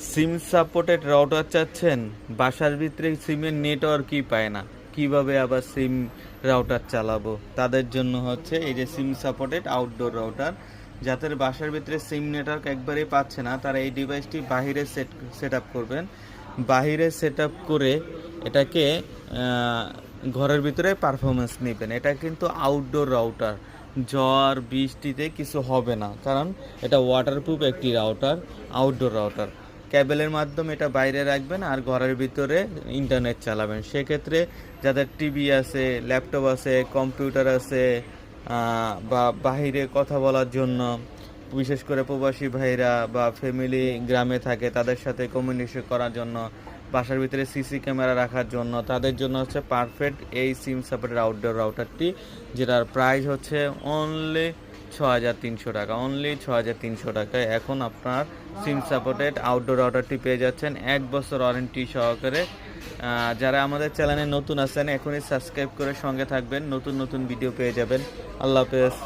SIM supported router চাচ্ছেন, বাসার ভিতরে সিমের নেটওয়ার্কই পায় না, কিভাবে আবার সিম রাউটার চালাবো? তাদের জন্য হচ্ছে এই যে সিম সাপোর্টেড আউটডোর রাউটার। যাদের বাসার ভিতরে সিম নেটওয়ার্ক একবারেই পাচ্ছে না, তারা এই ডিভাইসটি বাহিরে সেট আপ করবেন। বাহিরে সেট আপ করে এটাকে ঘরের ভিতরে পারফরমেন্স নেবেন। এটা কিন্তু আউটডোর রাউটার, ঝড় বৃষ্টিতে কিছু হবে না, কারণ এটা ওয়াটারপ্রুফ একটি রাউটার, আউটডোর রাউটার। ক্যাবেলের মাধ্যমে এটা বাইরে রাখবেন আর ঘরের ভিতরে ইন্টারনেট চালাবেন। সেক্ষেত্রে যাদের টিভি আছে, ল্যাপটপ আছে, কম্পিউটার আছে, বা বাহিরে কথা বলার জন্য, বিশেষ করে প্রবাসী ভাইরা বা ফ্যামিলি গ্রামে থাকে, তাদের সাথে কমিউনিকেশন করার জন্য, বাসার ভিতরে সিসি ক্যামেরা রাখার জন্য, তাদের জন্য হচ্ছে পারফেক্ট এই সিম সাপোর্টেড আউটডোর রাউটারটি, যেটার প্রাইস হচ্ছে অনলি 6,300 টাকা। অনলি 6,300 টাকায় এখন আপনার সিম সাপোর্টেড আউটডোর রাউটারটি পেয়ে যাচ্ছেন 1 বছর ওয়ারেন্টি সহকারে। যারা আমাদের চ্যানেলে নতুন আছেন, এখনই সাবস্ক্রাইব করে সঙ্গে থাকবেন, নতুন নতুন ভিডিও পেয়ে যাবেন। আল্লাহ হাফেজ।